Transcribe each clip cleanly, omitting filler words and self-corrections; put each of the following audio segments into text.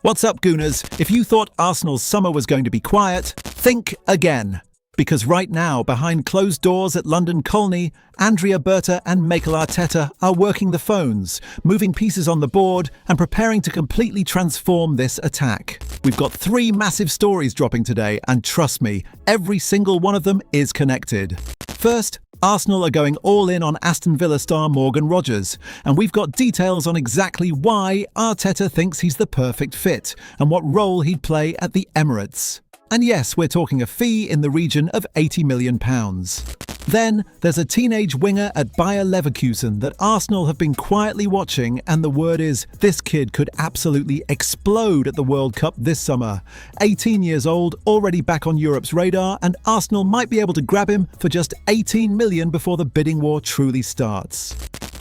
What's up, Gooners? If you thought Arsenal's summer was going to be quiet, think again. Because right now, behind closed doors at London Colney, Andrea Berta and Mikel Arteta are working the phones, moving pieces on the board and preparing to completely transform this attack. We've got 3 massive stories dropping today, and trust me, every single one of them is connected. First, Arsenal are going all in on Aston Villa star Morgan Rogers, and we've got details on exactly why Arteta thinks he's the perfect fit and what role he'd play at the Emirates. And yes, we're talking a fee in the region of £80 million. Then, there's a teenage winger at Bayer Leverkusen that Arsenal have been quietly watching, and the word is this kid could absolutely explode at the World Cup this summer. 18 years old, already back on Europe's radar, and Arsenal might be able to grab him for just £18 million before the bidding war truly starts.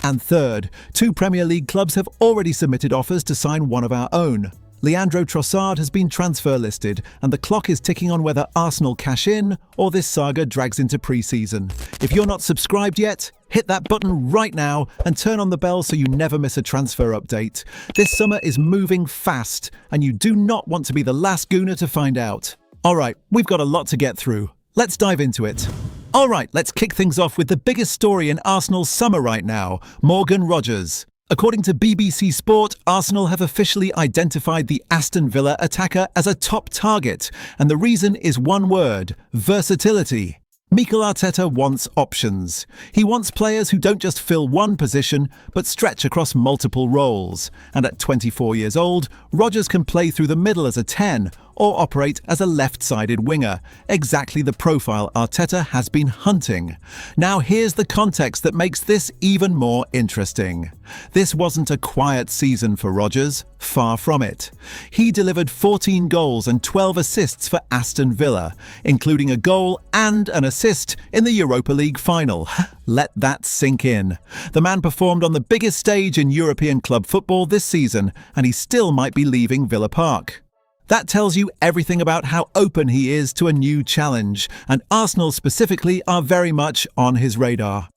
And third, 2 Premier League clubs have already submitted offers to sign one of our own. Leandro Trossard has been transfer listed, and the clock is ticking on whether Arsenal cash in or this saga drags into pre-season. If you're not subscribed yet, hit that button right now and turn on the bell so you never miss a transfer update. This summer is moving fast, and you do not want to be the last Gooner to find out. Alright, we've got a lot to get through. Let's dive into it. Alright, let's kick things off with the biggest story in Arsenal's summer right now, Morgan Rogers. According to BBC Sport, Arsenal have officially identified the Aston Villa attacker as a top target, and the reason is one word: versatility. Mikel Arteta wants options. He wants players who don't just fill one position, but stretch across multiple roles. And at 24 years old, Rogers can play through the middle as a 10, or operate as a left-sided winger, exactly the profile Arteta has been hunting. Now here's the context that makes this even more interesting. This wasn't a quiet season for Rogers, far from it. He delivered 14 goals and 12 assists for Aston Villa, including a goal and an assist in the Europa League final. Let that sink in. The man performed on the biggest stage in European club football this season, and he still might be leaving Villa Park. That tells you everything about how open he is to a new challenge, and Arsenal specifically are very much on his radar.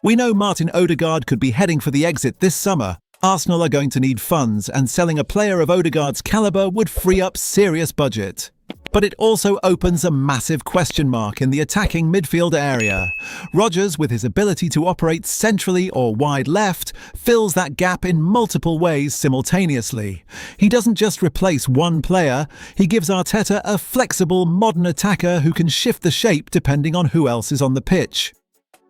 We know Martin Odegaard could be heading for the exit this summer. Arsenal are going to need funds, and selling a player of Odegaard's calibre would free up serious budget. But it also opens a massive question mark in the attacking midfield area. Rogers, with his ability to operate centrally or wide left, fills that gap in multiple ways simultaneously. He doesn't just replace one player, he gives Arteta a flexible, modern attacker who can shift the shape depending on who else is on the pitch.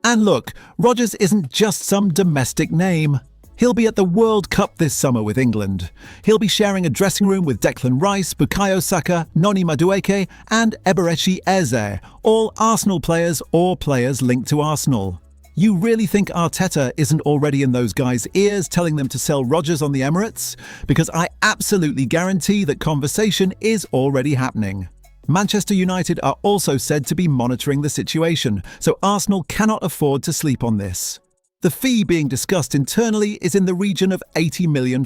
And look, Rogers isn't just some domestic name. He'll be at the World Cup this summer with England. He'll be sharing a dressing room with Declan Rice, Bukayo Saka, Noni Madueke and Eberechi Eze, all Arsenal players or players linked to Arsenal. You really think Arteta isn't already in those guys' ears telling them to sell Rogers on the Emirates? Because I absolutely guarantee that conversation is already happening. Manchester United are also said to be monitoring the situation, so Arsenal cannot afford to sleep on this. The fee being discussed internally is in the region of £80 million,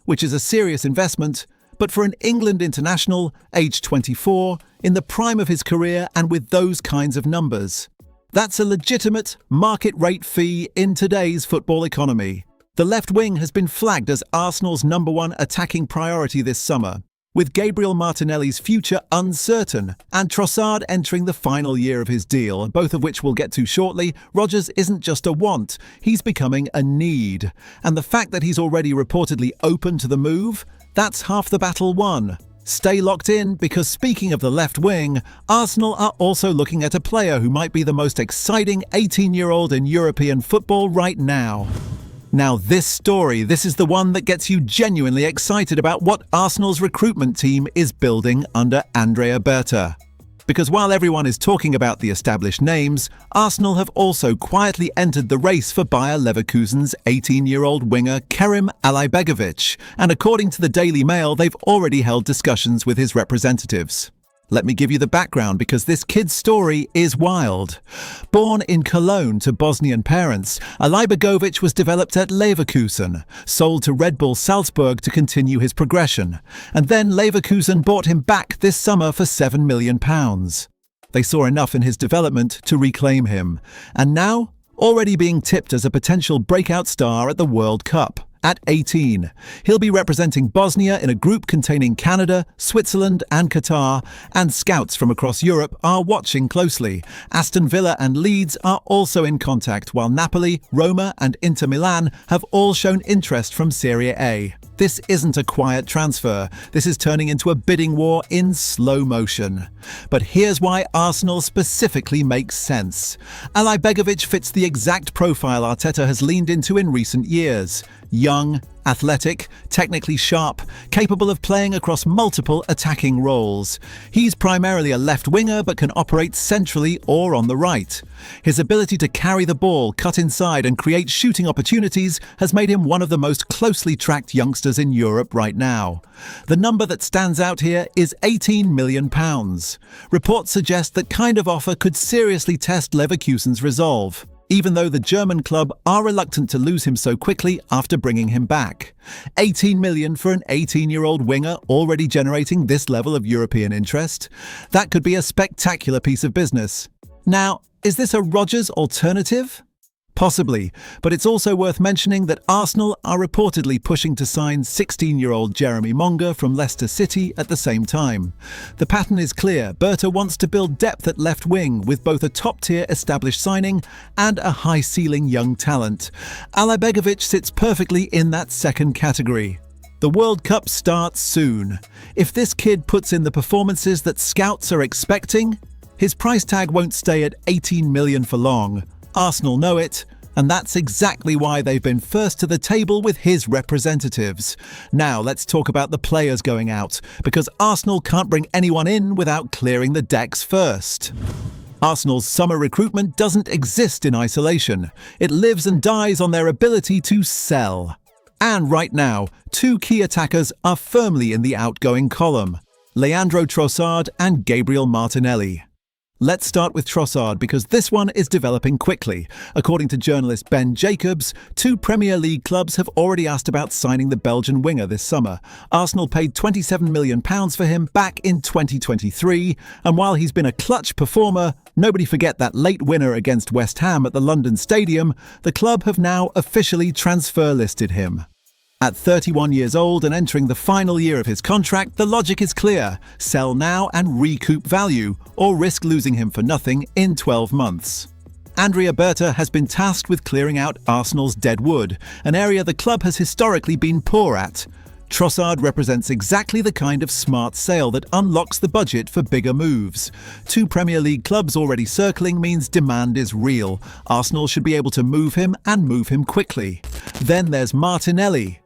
which is a serious investment, but for an England international, aged 24, in the prime of his career and with those kinds of numbers. That's a legitimate market rate fee in today's football economy. The left wing has been flagged as Arsenal's #1 attacking priority this summer, with Gabriel Martinelli's future uncertain and Trossard entering the final year of his deal, both of which we'll get to shortly. Rogers isn't just a want, he's becoming a need. And the fact that he's already reportedly open to the move, that's half the battle won. Stay locked in, because speaking of the left wing, Arsenal are also looking at a player who might be the most exciting 18-year-old in European football right now. Now this is the one that gets you genuinely excited about what Arsenal's recruitment team is building under Andrea Berta. Because while everyone is talking about the established names, Arsenal have also quietly entered the race for Bayer Leverkusen's 18-year-old winger Kerim Alaibegovic, and according to the Daily Mail, they've already held discussions with his representatives. Let me give you the background, because this kid's story is wild. Born in Cologne to Bosnian parents, Alaibegovic was developed at Leverkusen, sold to Red Bull Salzburg to continue his progression, and then Leverkusen bought him back this summer for £7 million. They saw enough in his development to reclaim him, and now already being tipped as a potential breakout star at the World Cup. At 18, he'll be representing Bosnia in a group containing Canada, Switzerland and Qatar, and scouts from across Europe are watching closely. Aston Villa and Leeds are also in contact, while Napoli, Roma and Inter Milan have all shown interest from Serie A. This isn't a quiet transfer. This is turning into a bidding war in slow motion. But here's why Arsenal specifically makes sense. Begovic fits the exact profile Arteta has leaned into in recent years. Young, athletic, technically sharp, capable of playing across multiple attacking roles. He's primarily a left winger but can operate centrally or on the right. His ability to carry the ball, cut inside and create shooting opportunities has made him one of the most closely tracked youngsters in Europe right now. The number that stands out here is £18 million. Reports suggest that kind of offer could seriously test Leverkusen's resolve, even though the German club are reluctant to lose him so quickly after bringing him back. 18 million for an 18-year-old winger already generating this level of European interest? That could be a spectacular piece of business. Now, is this a Rodgers alternative? Possibly, but it's also worth mentioning that Arsenal are reportedly pushing to sign 16-year-old Jeremy Monga from Leicester City at the same time. The pattern is clear. Berta wants to build depth at left wing with both a top-tier established signing and a high-ceiling young talent. Begovic sits perfectly in that second category. The World Cup starts soon. If this kid puts in the performances that scouts are expecting, his price tag won't stay at 18 million for long. Arsenal know it, and that's exactly why they've been first to the table with his representatives. Now let's talk about the players going out, because Arsenal can't bring anyone in without clearing the decks first. Arsenal's summer recruitment doesn't exist in isolation. It lives and dies on their ability to sell. And right now, two key attackers are firmly in the outgoing column: Leandro Trossard and Gabriel Martinelli. Let's start with Trossard because this one is developing quickly. According to journalist Ben Jacobs, two Premier League clubs have already asked about signing the Belgian winger this summer. Arsenal paid £27 million for him back in 2023, and while he's been a clutch performer, nobody forget that late winner against West Ham at the London Stadium, the club have now officially transfer listed him. At 31 years old and entering the final year of his contract, the logic is clear: sell now and recoup value, or risk losing him for nothing in 12 months. Andrea Berta has been tasked with clearing out Arsenal's dead wood, an area the club has historically been poor at. Trossard represents exactly the kind of smart sale that unlocks the budget for bigger moves. Two Premier League clubs already circling means demand is real. Arsenal should be able to move him and move him quickly. Then there's Martinelli.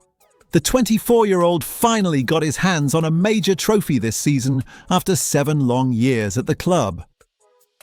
The 24-year-old finally got his hands on a major trophy this season after 7 long years at the club.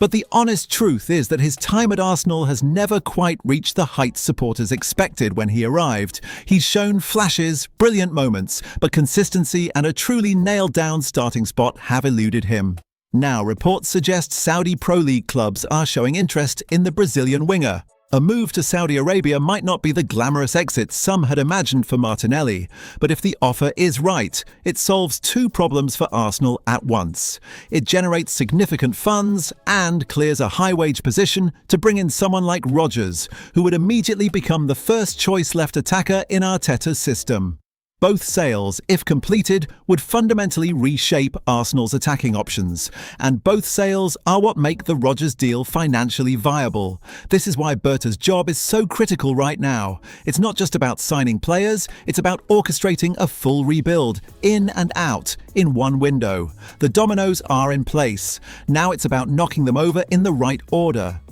But the honest truth is that his time at Arsenal has never quite reached the heights supporters expected when he arrived. He's shown flashes, brilliant moments, but consistency and a truly nailed-down starting spot have eluded him. Now reports suggest Saudi Pro League clubs are showing interest in the Brazilian winger. A move to Saudi Arabia might not be the glamorous exit some had imagined for Martinelli, but if the offer is right, it solves two problems for Arsenal at once. It generates significant funds and clears a high-wage position to bring in someone like Rodgers, who would immediately become the first-choice left attacker in Arteta's system. Both sales, if completed, would fundamentally reshape Arsenal's attacking options, and both sales are what make the Rodgers deal financially viable. This is why Berta's job is so critical right now. It's not just about signing players, it's about orchestrating a full rebuild, in and out, in one window. The dominoes are in place. Now it's about knocking them over in the right order.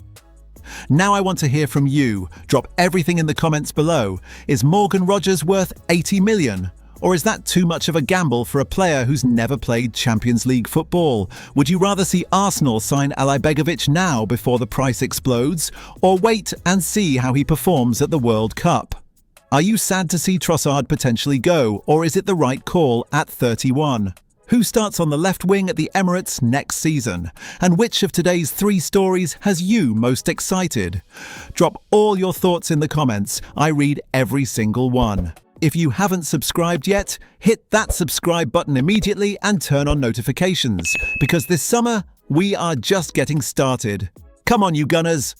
Now I want to hear from you. Drop everything in the comments below. Is Morgan Rodgers worth 80 million? Or is that too much of a gamble for a player who's never played Champions League football? Would you rather see Arsenal sign Begovic now before the price explodes? Or wait and see how he performs at the World Cup? Are you sad to see Trossard potentially go, or is it the right call at 31? Who starts on the left wing at the Emirates next season? And which of today's 3 stories has you most excited? Drop all your thoughts in the comments. I read every single one. If you haven't subscribed yet, hit that subscribe button immediately and turn on notifications, because this summer, we are just getting started. Come on, you Gunners!